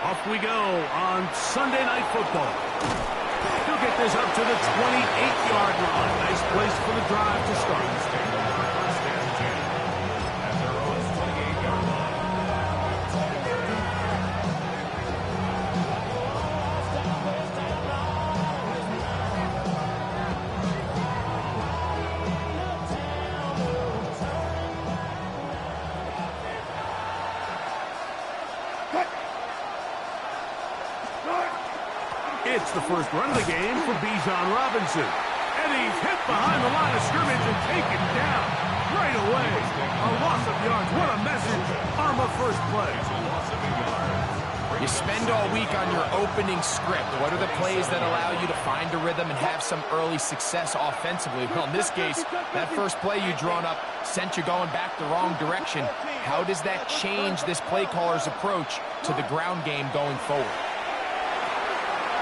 Off we go on Sunday Night Football. He'll get this up to the 28-yard line. Nice place for the drive to start. It's the first run of the game for Bijan Robinson. And he's hit behind the line of scrimmage and taken down right away. A loss of yards. What a message on the first play. You spend all week on your opening script. What are the plays that allow you to find a rhythm and have some early success offensively? Well, in this case, that first play you drawn up sent you going back the wrong direction. How does that change this play caller's approach to the ground game going forward?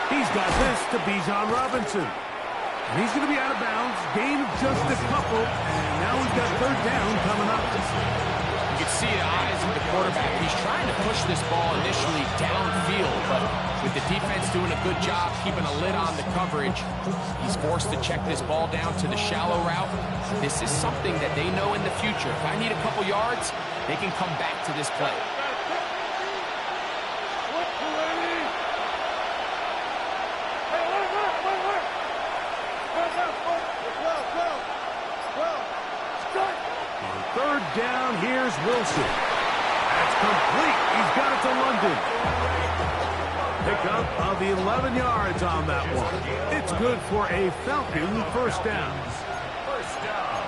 He's got this to Bijan Robinson. And he's going to be out of bounds. Gain of just a couple. And now we've got third down coming up. You can see the eyes of the quarterback. He's trying to push this ball initially downfield, but with the defense doing a good job keeping a lid on the coverage, he's forced to check this ball down to the shallow route. This is something that they know in the future. If I need a couple yards, they can come back to this play. Third down, here's Wilson. That's complete. He's got it to London. Pickup of 11 yards on that one. It's good for a Falcon first down. First down.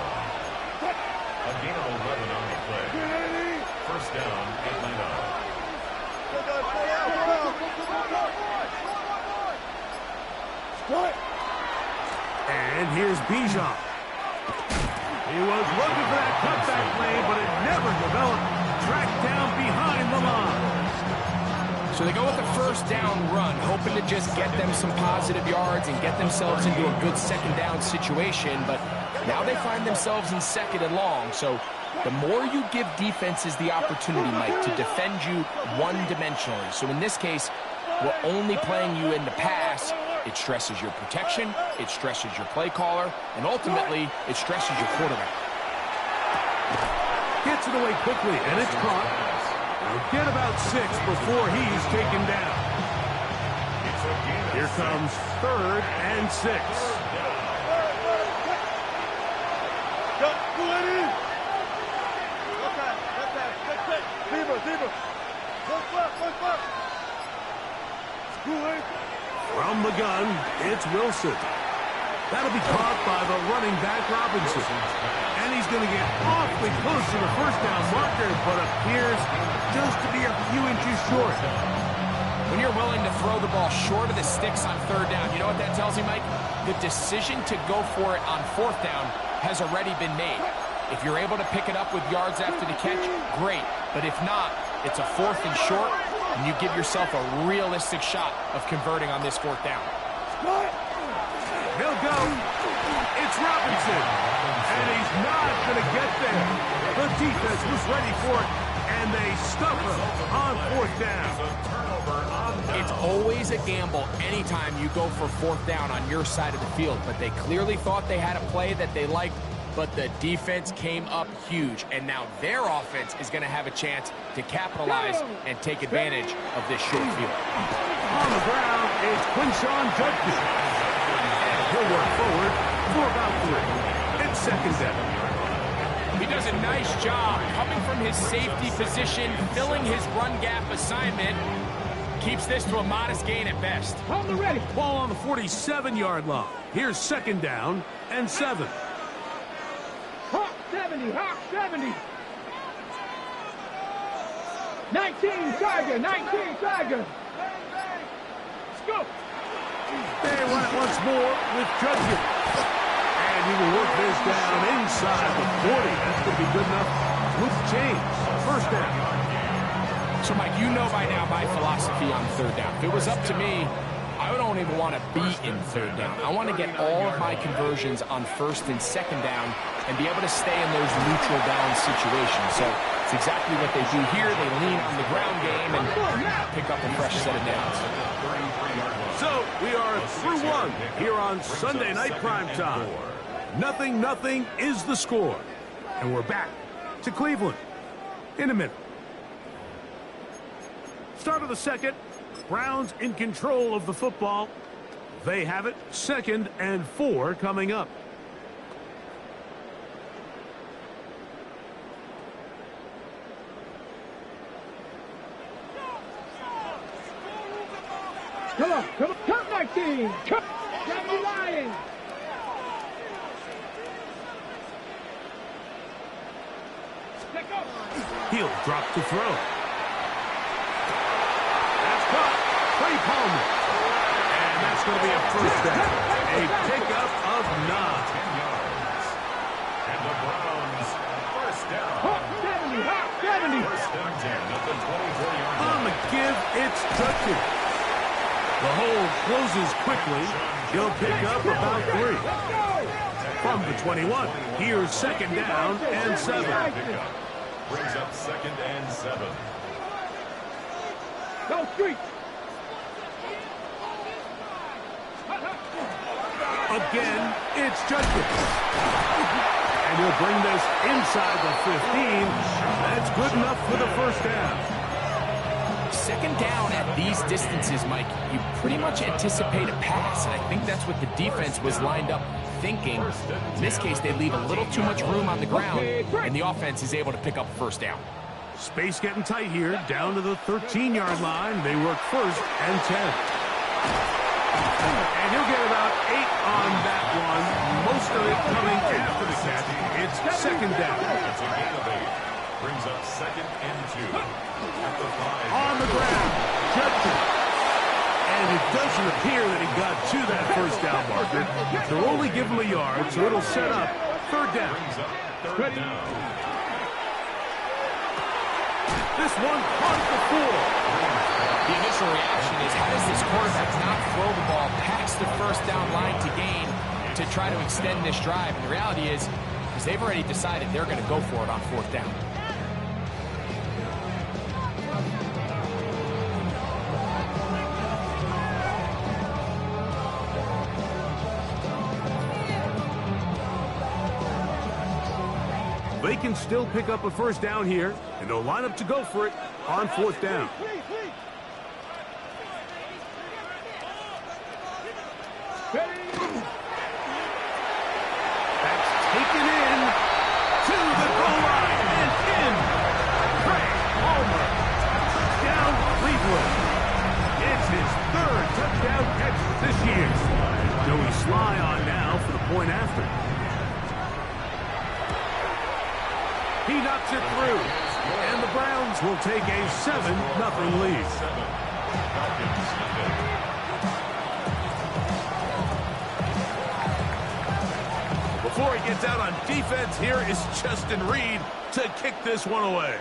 A gain of 11 on the play. First down, Atlanta. And here's Bijan. He was looking for that cutback lane, but it never developed. Tracked down behind the line. So they go with the first down run, hoping to just get them some positive yards and get themselves into a good second down situation. But now they find themselves in second and long. So the more you give defenses the opportunity, Mike, to defend you one-dimensionally. So in this case, we're only playing you in the pass. It stresses your protection, it stresses your play caller, and ultimately, it stresses your quarterback. Gets it away quickly, and it's caught. He'll get about 6 before he's taken down. Here comes 3rd and 6. From the gun, it's Wilson. That'll be caught by the running back Robinson. And he's going to get awfully close to the first down marker, but appears just to be a few inches short. When you're willing to throw the ball short of the sticks on third down, you know what that tells you, Mike? The decision to go for it on fourth down has already been made. If you're able to pick it up with yards after the catch, great. But if not, it's a 4th and short, and you give yourself a realistic shot of converting on this 4th down. He'll go. It's Robinson. And he's not going to get there. The defense was ready for it, and they stuff him on 4th down. It's always a gamble anytime you go for 4th down on your side of the field, but they clearly thought they had a play that they liked, but the defense came up huge, and now their offense is going to have a chance to capitalize and take advantage of this short field. On the ground, it's Quinshawn Judkins. And he'll work forward for about 3. It's 2nd down. He does a nice job coming from his safety position, filling his run gap assignment. Keeps this to a modest gain at best. On the ready. Ball on the 47-yard line. Here's 2nd down and 7. Hawk 70, Hawk 70. 19 Tiger, 19 Tiger. Let's go. They run it once more with Judkins. And he will work this down inside the 40. That's going to be good enough with change. First down. So, Mike, you know by now my philosophy on third down. If it was up to me, I don't even want to be in third down. I want to get all of my conversions on 1st and 2nd down and be able to stay in those neutral down situations. So It's exactly what they do here. They lean on the ground game and pick up a fresh set of downs. So we are through one here on Sunday Night Primetime. 0-0 is the score. And we're back to Cleveland in a minute. Start of the second. Browns in control of the football. They have it. 2nd and 4 coming up. Come on, come on, come 19. Come, got me lying. Let go. He'll drop to throw. That's caught. Trey Palmer. And that's going to be a first down. A pickup of 9. 10 yards. And the Browns, first down. Hawk 70, Hawk 70. First and 10 at the 24-yard line. On the give, it's Judkins. The hole closes quickly. He'll pick up about 3. From the 21, here's 2nd down and 7. Brings up 2nd and 7. Go street. Again, it's Judkins. And he'll bring this inside the 15. That's good enough for the first down. 2nd down at these distances, Mike, you pretty much anticipate a pass, and I think that's what the defense was lined up thinking. In this case, they leave a little too much room on the ground, and the offense is able to pick up a first down. Space getting tight here, down to the 13-yard line. They work 1st and 10. And he'll get about 8 on that one. Most of it coming after the catch. It's 2nd down. It's a gain of 8. Brings up 2nd and 2. At the 5. On the ground, Judkins. And it doesn't appear that he got to that first down marker. They'll only give him a yard, so it'll set up 3rd down. Brings up 3rd down. This one caught at the 4. The initial reaction is, how does this quarterback not throw the ball past the first down line to gain to try to extend this drive? And the reality is they've already decided they're going to go for it on 4th down. They can still pick up a first down here, and they'll line up to go for it on 4th down. That's taken in to the goal line and in. Trey Palmer. Down Cleveland. It's his 3rd touchdown catch this year. Joey Sly on now for the point after. He knocks it through, and the Browns will take a 7-0 lead. Before he gets out on defense, here is Justin Reed to kick this one away.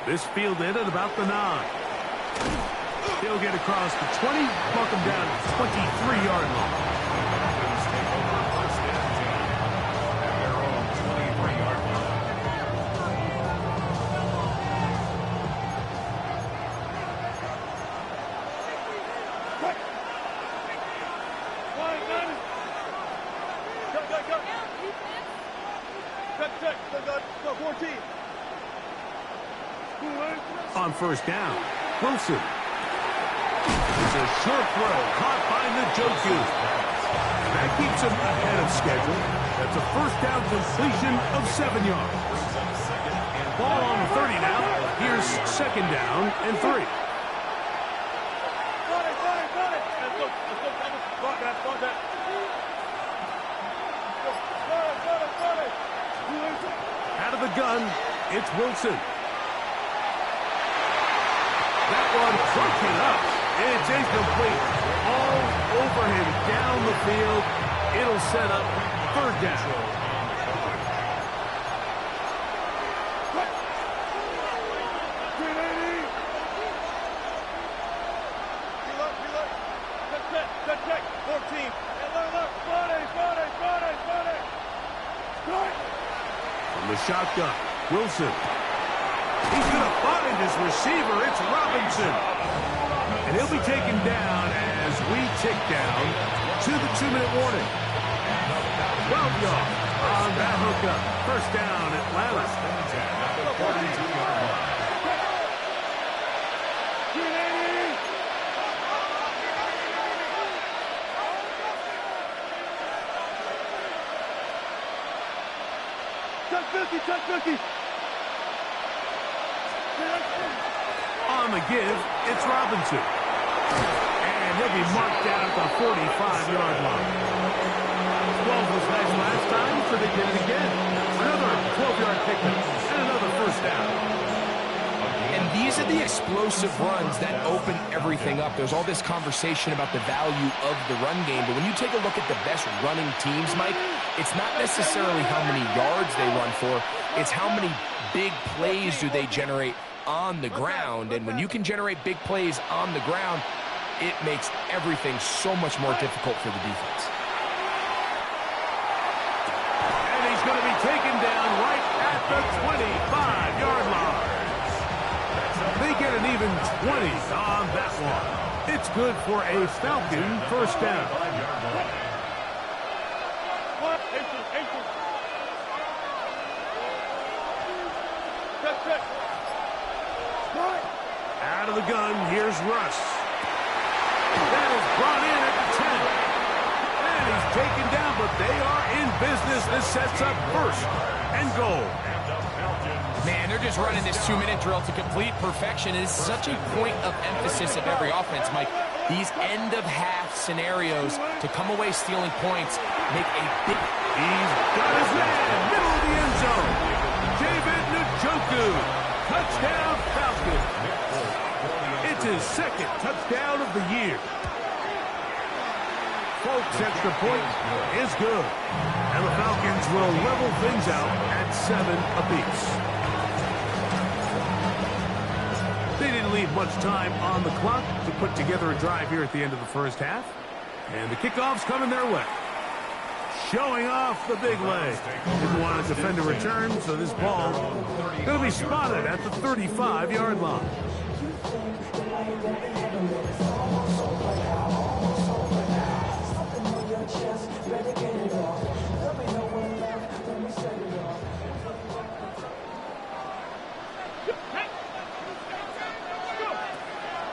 This fielded at about the 9. He'll get across the 20, mark him down at the 23-yard line. On 1st down, Wilson. It's a short throw caught by Njoku. That keeps him ahead of schedule. That's a 1st down completion of 7 yards. Ball on the 30 now. Here's 2nd down and 3. Out of the gun, it's Wilson. That one broken up. It's incomplete. All over him down the field. It'll set up 3rd down. From the shotgun. Wilson. He's going to find his receiver. It's Robinson. And he'll be taken down as we tick down to the 2-minute warning. 12 yards on that hookup. First down, Atlanta. Touch 50. On the give, it's Robinson. And he'll be marked down at the 45-yard line. 12 was nice last time, so they did it again. Another 12-yard pickup and another first down. And these are the explosive runs that open everything up. There's all this conversation about the value of the run game, but when you take a look at the best running teams, Mike, it's not necessarily how many yards they run for, it's how many big plays do they generate on the ground. And when you can generate big plays on the ground, it makes everything so much more difficult for the defense. And he's going to be taken down right at the 25-yard line. They get an even 20 on that one. It's good for a Falcon first down. Out of the gun, here's Russ. That is brought in at the 10. And he's taken down, but they are in business. This sets up first and goal. Man, they're just running this 2-minute drill to complete perfection. It is such a point of emphasis of every offense, Mike. These end-of-half scenarios to come away stealing points make a big... He's got his man, middle of the end zone. David Njoku, touchdown Falcon. It's his second touchdown of the year. Folks, extra point is good. And the Falcons will level things out at 7 apiece. They didn't leave much time on the clock to put together a drive here at the end of the first half. And the kickoff's coming their way. Showing off the big leg. Didn't want to defend a return, so this ball going to be spotted at the 35-yard line.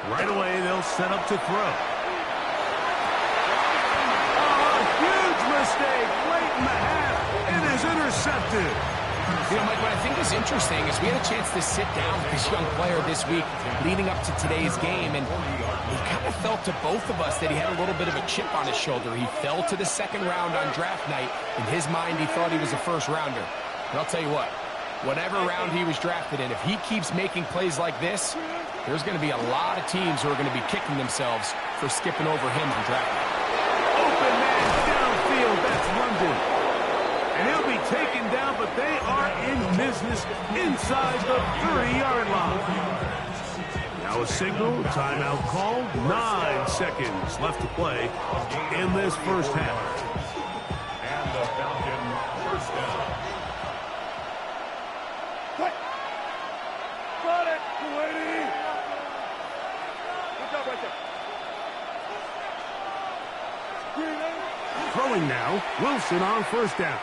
Right away, they'll set up to throw. Oh, huge mistake late in the half. It is intercepted. You know, Mike, what I think is interesting is we had a chance to sit down with this young player this week leading up to today's game, and it kind of felt to both of us that he had a little bit of a chip on his shoulder. He fell to the second round on draft night. In his mind, he thought he was a first-rounder. But I'll tell you what, whatever round he was drafted in, if he keeps making plays like this, there's going to be a lot of teams who are going to be kicking themselves for skipping over him on draft night. Open man downfield, that's London. And he'll be taken down, but they are in business inside the 30-yard line. Now a signal, timeout call, 9 seconds left to play in this first half. And the Falcon first down. Got it, Kuwaiti. Good job right there. Throwing now, Wilson on first down.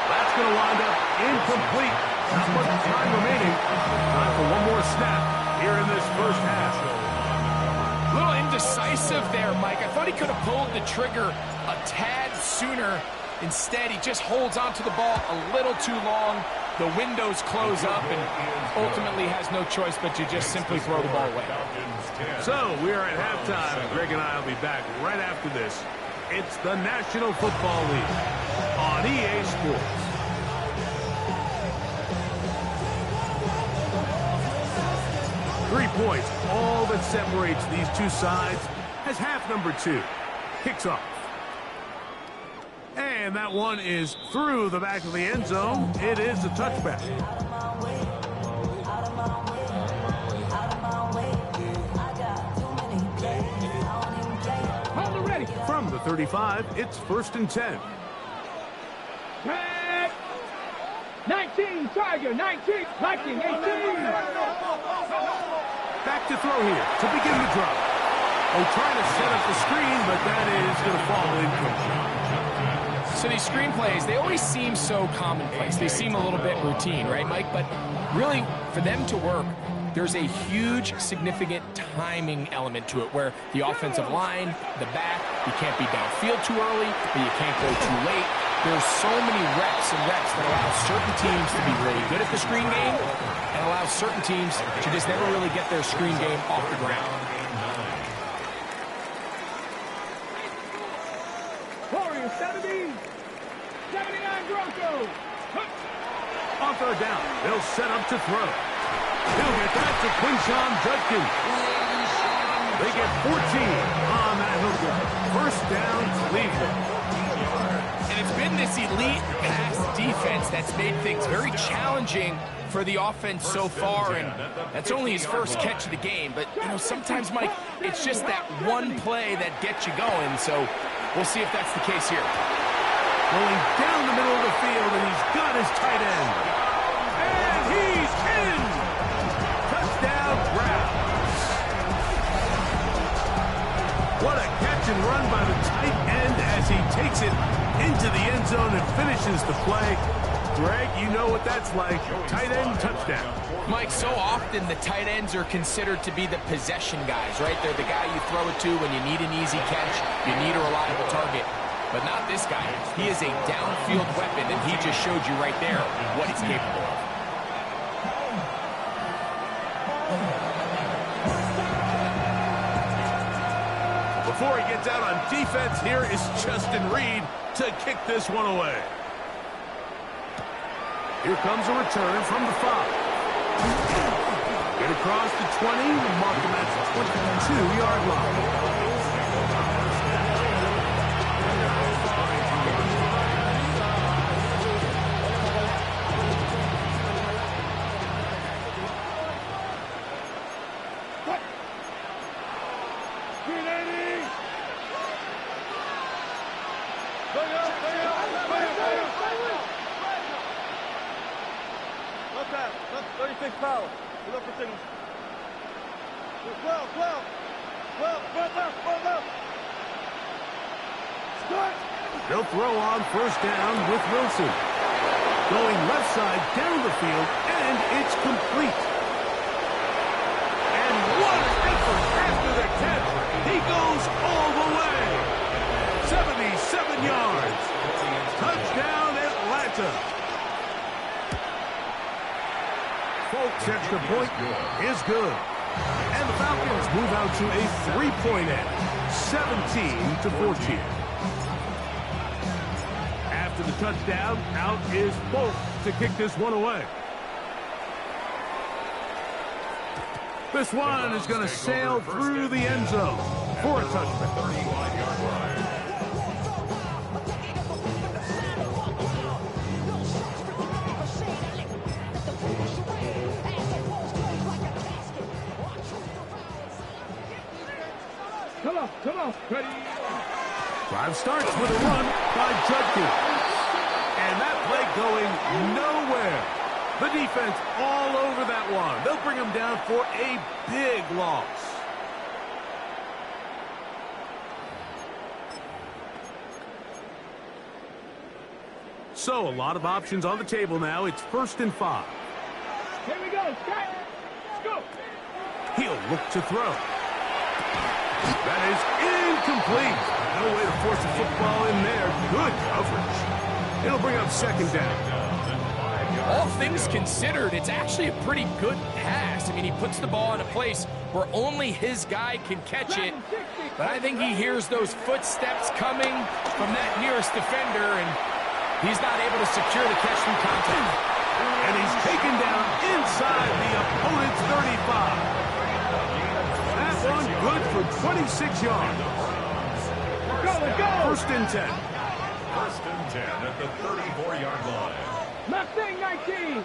That's going to wind up incomplete. Not much time remaining. Time for one more snap here in this first half. A little indecisive there, Mike. I thought he could have pulled the trigger a tad sooner. Instead, he just holds onto the ball a little too long. The windows close up and ultimately has no choice but to just simply throw the ball away. So, we are at halftime, and Greg and I will be back right after this. It's the National Football League on EA Sports. Three points, all that separates these two sides as half number 2 kicks off. And that one is through the back of the end zone. It is a touchback. Hold it ready. From the 35, it's 1st and 10. Tiger, 19, Viking, 18. Back to throw here to begin the drop. Oh, trying to set up the screen, but that is going to fall incomplete. So these screenplays, they always seem so commonplace. They seem a little bit routine, right, Mike? But really, for them to work, there's a huge, significant timing element to it where the offensive line, the back, you can't be downfield too early, but you can't go too late. There's so many reps and reps that allow certain teams to be really good at the screen game and allow certain teams to just never really get their screen game off the ground. Warriors, 70, 79 Broncos. On third down, they'll set up to throw. He'll get that to Quinshawn Judkins. They get 14 on that hookup. First down, Cleveland. And it's been this elite pass defense that's made things very challenging for the offense so far, and that's only his first catch of the game. But, you know, sometimes, Mike, it's just that one play that gets you going, so we'll see if that's the case here. Going down the middle of the field, and he's got his tight end. And he's in! Touchdown, Browns. What a catch and run by the tight end as he takes it into the end zone and finishes the play. Greg, you know what that's like. Tight end touchdown. Mike, so often the tight ends are considered to be the possession guys, right? They're the guy you throw it to when you need an easy catch, you need a reliable target. But not this guy. He is a downfield weapon, and he just showed you right there what he's capable of. Before he gets out on defense, here is Justin Reed to kick this one away. Here comes a return from the 5. Get across the 20, mark him at the 22-yard line. They'll throw on first down with Wilson. Going left side down the field, and it's complete. And what an effort after the catch. He goes all the way. 77 yards. Touchdown, Atlanta. Folks, extra point is good. And the Falcons move out to a 3-point edge, 17-14. After the touchdown, out is Folk to kick this one away. This one is going to sail through the end zone for a touchdown. 31-yard line. Come on, ready. Drive starts with a run by Judkins. And that play going nowhere. The defense all over that one. They'll bring him down for a big loss. So, a lot of options on the table now. It's 1st and 5. Here we go, Scott. Let's go. He'll look to throw. That is incomplete. No way to force a football in there. Good coverage. It'll bring up second down. All things considered, it's actually a pretty good pass. I mean, he puts the ball in a place where only his guy can catch it. But I think he hears those footsteps coming from that nearest defender, and he's not able to secure the catch from contact. And he's taken down inside the opponent's 35. That one good for 26 yards. Let's go. 1st and 10. 1st and 10 at the 34-yard line. Mustang 19.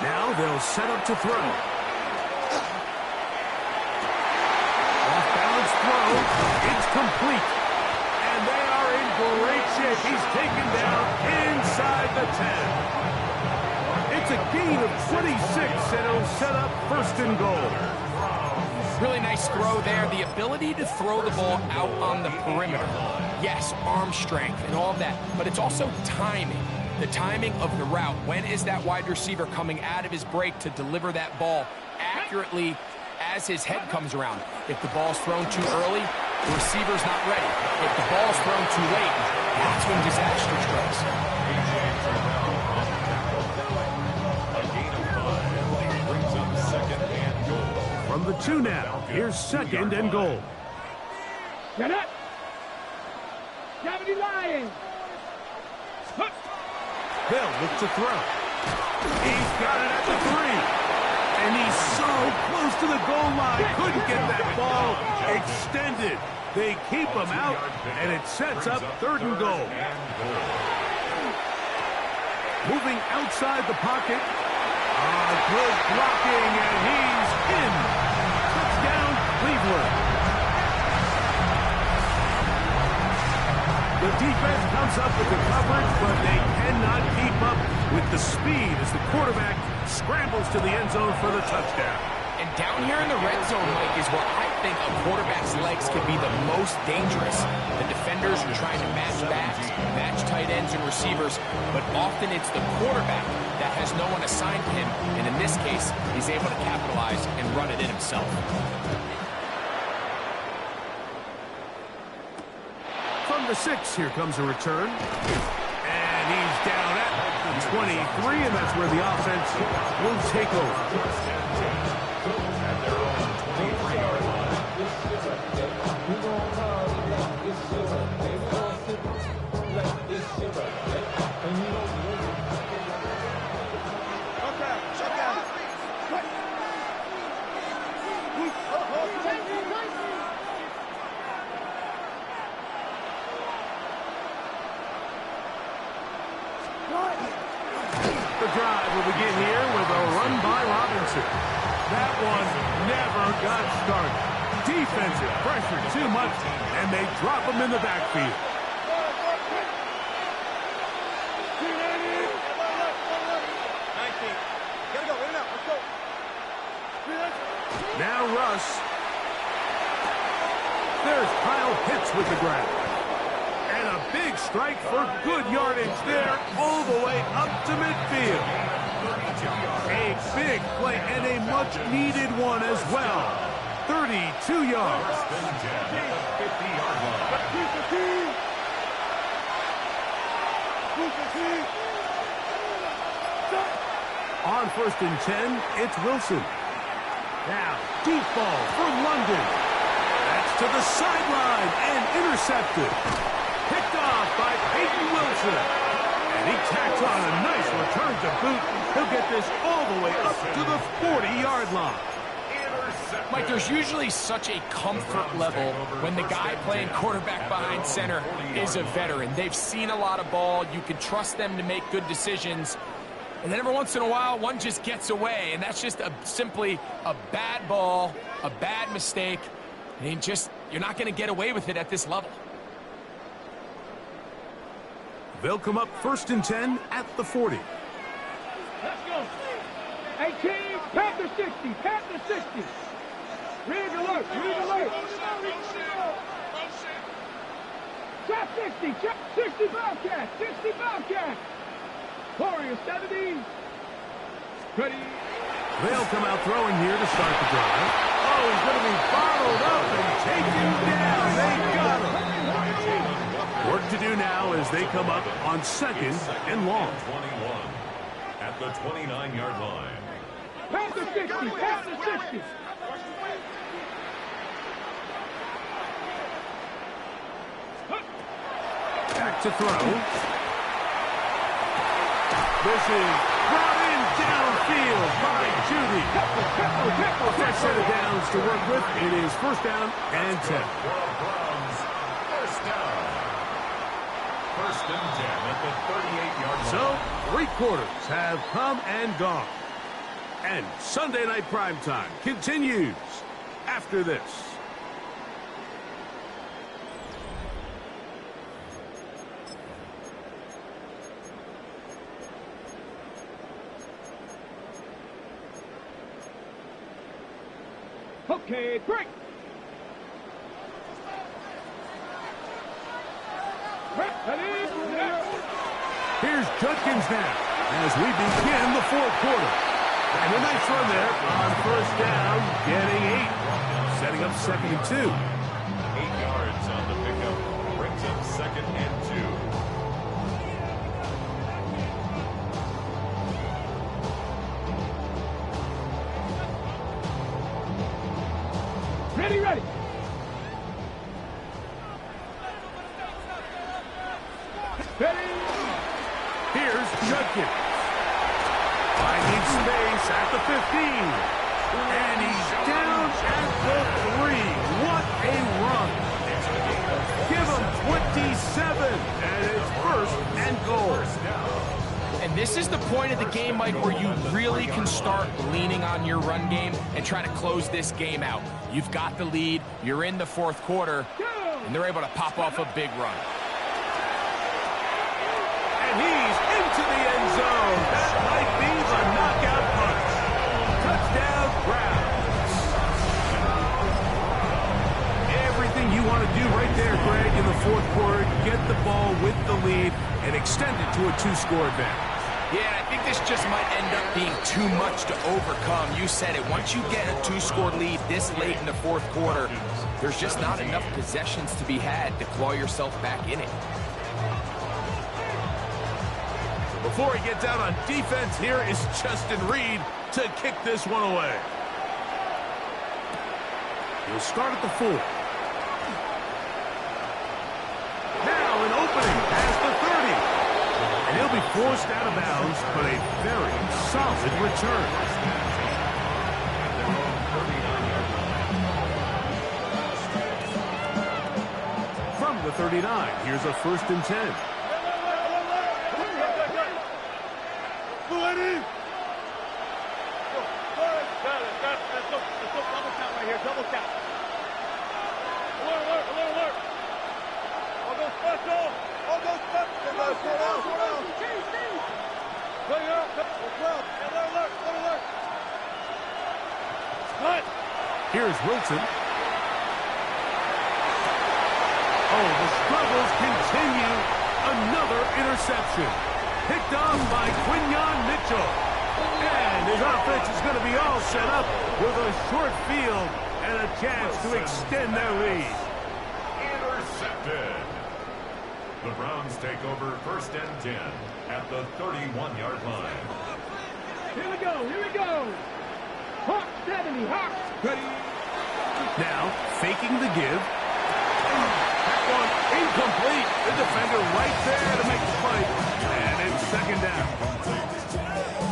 Now they'll set up to throw. Off-balance throw. It's complete. And they great shape. He's taken down inside the 10. It's a gain of 26, and it'll set up first and goal. Really nice throw there. The ability to throw the ball out on the perimeter. Yes, arm strength and all of that, but it's also timing. The timing of the route. When is that wide receiver coming out of his break to deliver that ball accurately as his head comes around? If the ball's thrown too early, the receiver's not ready. If the ball's thrown too late, that's when disaster strikes. A gain of 5 brings up second and goal. From the 2 now, here's second and goal. Get up. Gravity Lions. They'll look to throw. He's got it at the 3. And he's so close to the goal line. Couldn't get that ball extended. They keep him out, and it sets up third and goal. Moving outside the pocket. Good blocking, and he's in. Touchdown, Cleveland. The defense comes up with the coverage, but they cannot keep up with the speed as the quarterback scrambles to the end zone for the touchdown. And down here in the red zone, Mike, is where I think a quarterback's legs can be the most dangerous. The defenders are trying to match backs, match tight ends and receivers, but often it's the quarterback that has no one assigned to him, and in this case, he's able to capitalize and run it in himself. From the 6, here comes a return. And he's down at the 23, and that's where the offense will take over. At their own 23-yard line. The drive will begin here with a run by Robinson. That one never got started. Defensive pressure too much, and they drop him in the backfield. Now Russ. There's Kyle Pitts with the grab. And a big strike for good yardage there all the way up to midfield. A big play and a much-needed one as well. 32 yards. 50-yard line. On first and 10, it's Wilson. Now, deep ball for London. That's to the sideline and intercepted. Picked off by Peyton Wilson. And he tacks on a nice return to boot. He'll get this all the way up to the 40-yard line. Mike, there's usually such a comfort level when the guy playing quarterback behind center is a veteran. They've seen a lot of ball. You can trust them to make good decisions. And then every once in a while, one just gets away. And that's just simply a bad ball, a bad mistake. And you're not going to get away with it at this level. They'll come up first and 10 at the 40. Let's go. 18, Panther 60, Panther 60. Rig alert, rig alert. Trap 60, trap 60 Bobcat, 60 Bobcat. Warrior 70. Ready. They'll come out throwing here to start the drive. Oh, he's going to be bottled up and taken down. They got him. Work to do now as they come up on second and long. 21 at the 29-yard line. Panther 60, Panther 60. Back to throw. This is brought in downfield by Judy. Fresh set of downs to work with. It is first down and 10. First down. First and 10 at the 38-yard line. So, 3 quarters have come and gone. And Sunday Night Primetime continues after this. Okay, break. Here's Judkins now as we begin the fourth quarter. And a nice run there on first down, getting 8. Setting up 2nd and 2. 8 yards on the pickup. Brings up 2nd and 2. Ready. Here's Judkins. Finding space at the 15. And he's down at the 3. What a run. Give him 27. And it's 1st and goal. And this is the point of the game, Mike, where you really can start leaning on your run game and try to close this game out. You've got the lead, you're in the fourth quarter, and they're able to pop off a big run. And he's into the end zone. That might be the knockout punch. Touchdown, Browns. Everything you want to do right there, Greg, in the fourth quarter, get the ball with the lead and extend it to a 2-score advantage. Yeah, I think this just might end up being too much to overcome. You said it. Once you get a 2-score lead this late in the fourth quarter, there's just not enough possessions to be had to claw yourself back in it. Before he gets out on defense, here is Justin Reed to kick this one away. He'll start at the 4. Now an opening past the 30. And he'll be forced out of bounds, but a very solid return. From the 39, here's a 1st and 10. Double count. Alert. All go special. All go special. Alert. Cut. Here's Wilson. Oh, the struggles continue. Another interception. Picked off by Quinyon Mitchell. And his offense is going to be all set up with a short field and a chance to extend their lead. Intercepted. The Browns take over 1st and 10 at the 31-yard line. Here we go. Hawk 70, Hawk. Ready. Now, faking the give. That one incomplete. The defender right there to make the play. And it's 2nd down.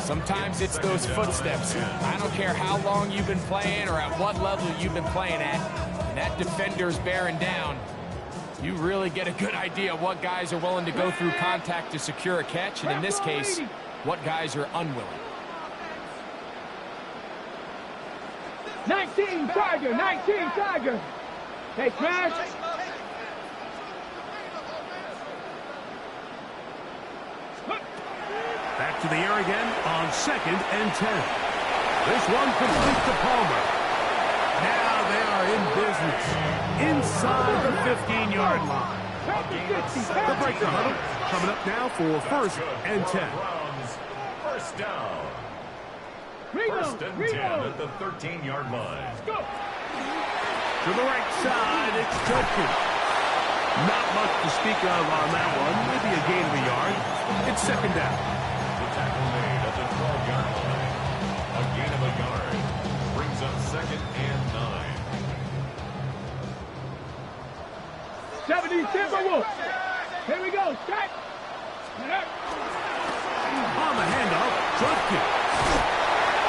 Sometimes it's those footsteps. I don't care how long you've been playing or at what level you've been playing at. When that defender's bearing down, you really get a good idea of what guys are willing to go through contact to secure a catch, and in this case, what guys are unwilling. 19 Tiger. Hey, smash. Back to the air again on 2nd and 10. This one complete to Palmer. Now they are in business. Inside the 15-yard line. The break the huddle. Coming up now for 1st and 10. 1st down. 1st and 10 at the 13-yard line. To the right side, it's Judkins. Not much to speak of on that one. Maybe a gain of a yard. It's 2nd down. Tackle made at the 12-yard line. A gain of a yard. Brings up 2nd and 9. 70 Timberwolves. Here we go. Strike. On the handoff, Judkins.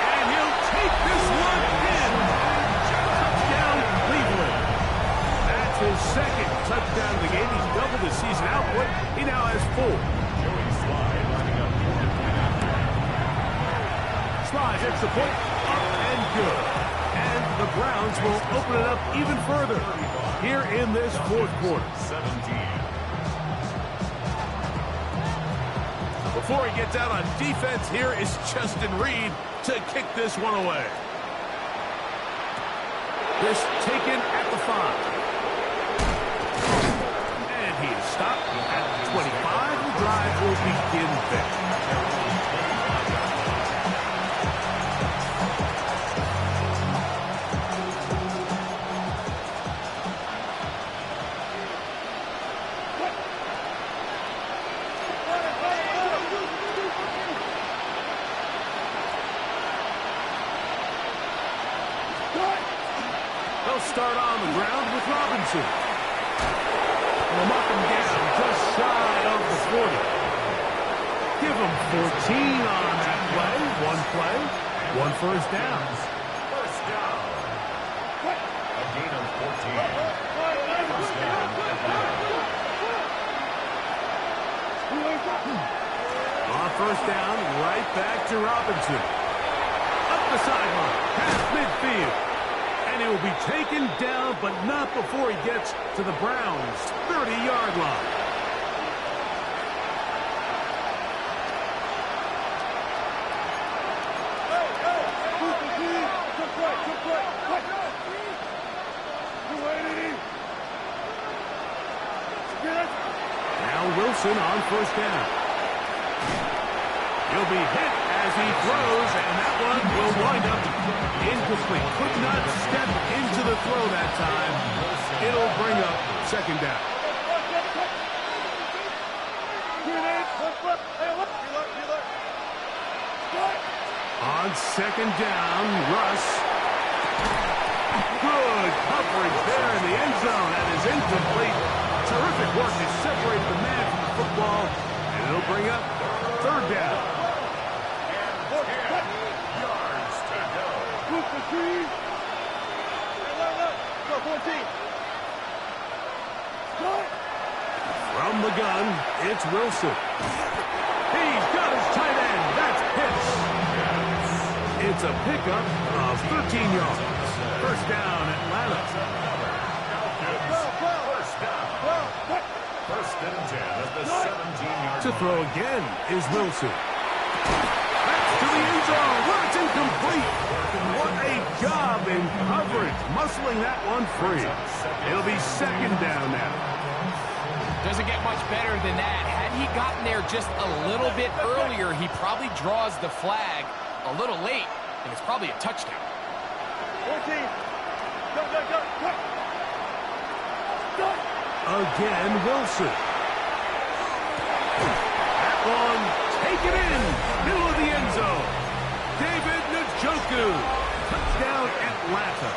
And he'll take this one in. Touchdown, Cleveland. That's his 2nd touchdown of the game. He's doubled his season output. He now has 4. Slide hits the point, up and good. And the Browns will open it up even further here in this fourth quarter. 17. Before he gets out on defense, here is Justin Reed to kick this one away. This taken at the 5. And he is stopped at 25. The drive will begin there. They'll start on the ground with Robinson. They'll knock him down just shy of the 40. Give him 14 on that play. One first down. First down. A gain of 14. First down. On first down, right back to Robinson. Up the sideline, past midfield. And he will be taken down, but not before he gets to the Browns' 30-yard line. Now Wilson on first down. He'll be hit as he throws, and that one will wind up incomplete. Could not step into the throw that time. It'll bring up second down. On second down, Russ. Good coverage there in the end zone. That is incomplete. Terrific work to separate the man from the football, and it'll bring up third down. From the gun, it's Wilson. He's got his tight end. That's Pitts. It's a pickup of 13 yards. First down, Atlanta. First and 10 at the 17-yard To throw again is Wilson. That's to the end zone. Well, it's incomplete. What a job in coverage, muscling that one free. It'll be second down now. Doesn't get much better than that. Had he gotten there just a little bit earlier, he probably draws the flag a little late, and it's probably a touchdown. 14. Go. Again, Wilson. That one, take it in, middle of the end zone. David Njoku, touchdown Atlanta.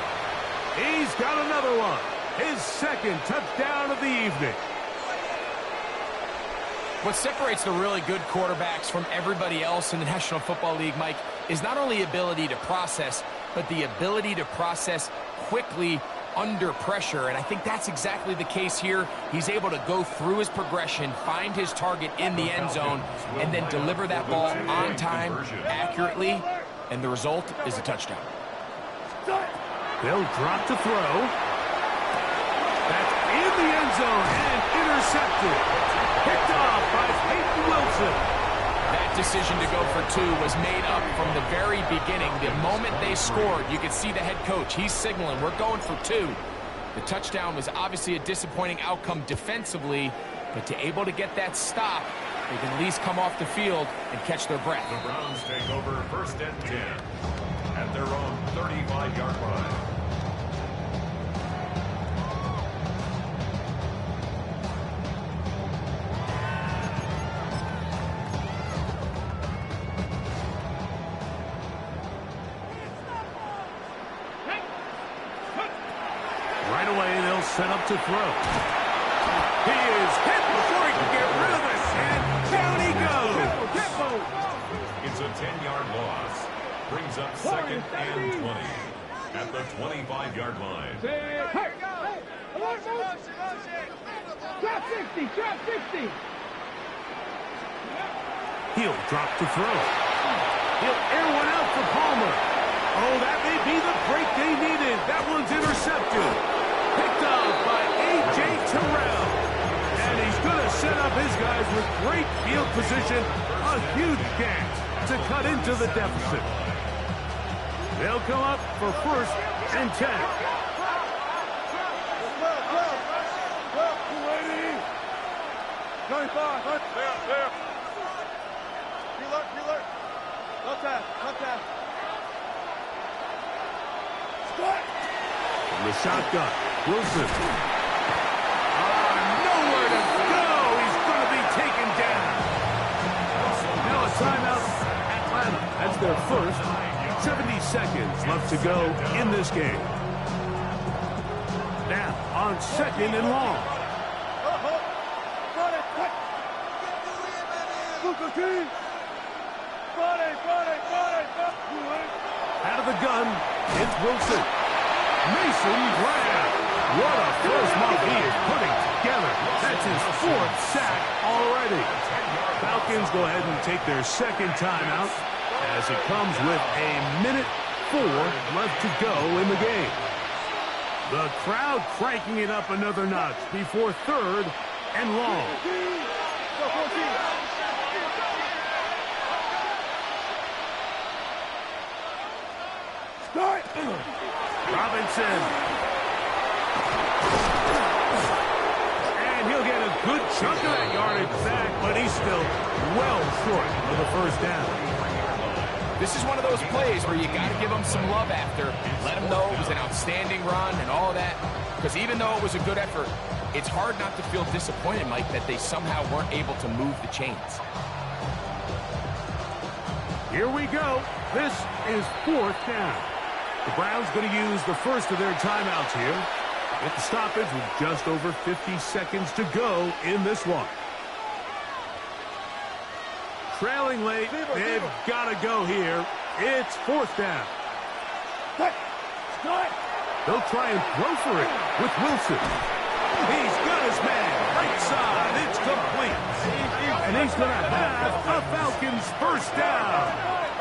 He's got another one, his second touchdown of the evening. What separates the really good quarterbacks from everybody else in the National Football League, Mike, is not only ability to process, but the ability to process quickly under pressure, and I think that's exactly the case here. He's able to go through his progression, find his target in the end zone, and then deliver that ball on time, accurately, and the result is a touchdown. They'll drop to throw. That's in the end zone and intercepted. Picked off by Peyton Wilson. That decision to go for two was made up from the very beginning. The moment they scored, you could see the head coach. He's signaling, we're going for two. The touchdown was obviously a disappointing outcome defensively, but to able to get that stop, they can at least come off the field and catch their breath. The Browns take over first and 10 at their own 35-yard line. Right away, they'll set up to throw. He is hit before he can get rid of it, and down he goes. It's a 10-yard loss. Brings up second and 20 at the 25-yard line. Drop 60, drop 60. He'll drop to throw. He'll air one out for Palmer. Oh, that may be the break they needed. That one's intercepted. Picked up by A.J. Terrell. And he's going to set up his guys with great field position. A huge chance to cut into the deficit. They'll come up for first and 10. 25. Clear. Alert. Contact. Start. From the shotgun, Wilson. Nowhere to go. He's going to be taken down. Now a timeout, Atlanta. That's their first. 70 seconds left to go in this game. Now on second and long. Out of the gun, it's Wilson. Mason Graham. What a first month he is putting together. That's his fourth sack already. Falcons go ahead and take their second timeout as it comes with a minute 4 left to go in the game. The crowd cranking it up another notch before third and long. Start. Robinson. And he'll get a good chunk of that yardage back, but he's still well short of the first down. This is one of those plays where you got to give them some love after. Let them know it was an outstanding run and all that. Because even though it was a good effort, it's hard not to feel disappointed, Mike, that they somehow weren't able to move the chains. Here we go. This is fourth down. The Browns going to use the first of their timeouts here. With the stoppage with just over 50 seconds to go in this one. Trailing late, they've got to go here. It's fourth down. They'll try and throw for it with Wilson. He's got his man right side. It's complete. And he's going to have a Falcons first down.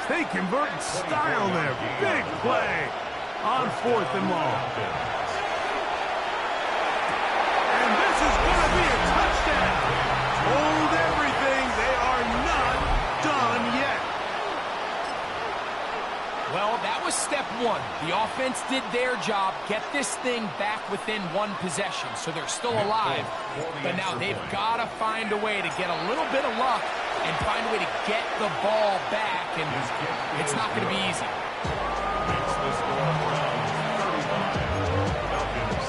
They convert in style there. Big play on fourth and long. And this is going to be a touchdown. Hold everything. They are not done yet. Well, that was step one. The offense did their job, get this thing back within one possession, so they're still alive. But now they've got to find a way to get a little bit of luck and find a way to get the ball back, and it's not going to be easy. Makes the score Browns 35, Falcons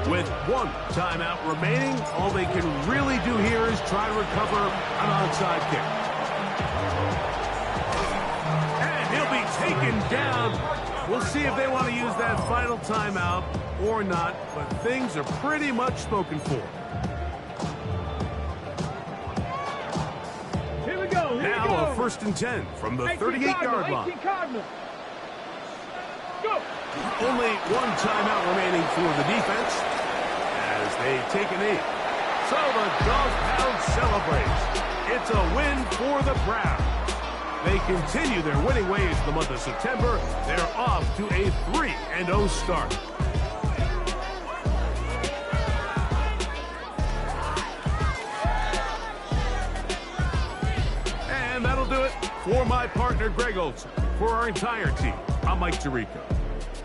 30. With one timeout remaining, all they can really do here is try to recover an onside kick. And he'll be taken down. We'll see if they want to use that final timeout or not, but things are pretty much spoken for. Here we go. Now a first and 10 from the 38-yard line. Go. Only one timeout remaining for the defense as they take a knee. So the Dog Pound celebrates. It's a win for the Browns. They continue their winning ways the month of September. They're off to a 3-0 start. And that'll do it for my partner, Greg Olson. For our entire team, I'm Mike Tirico.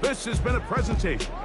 This has been a presentation of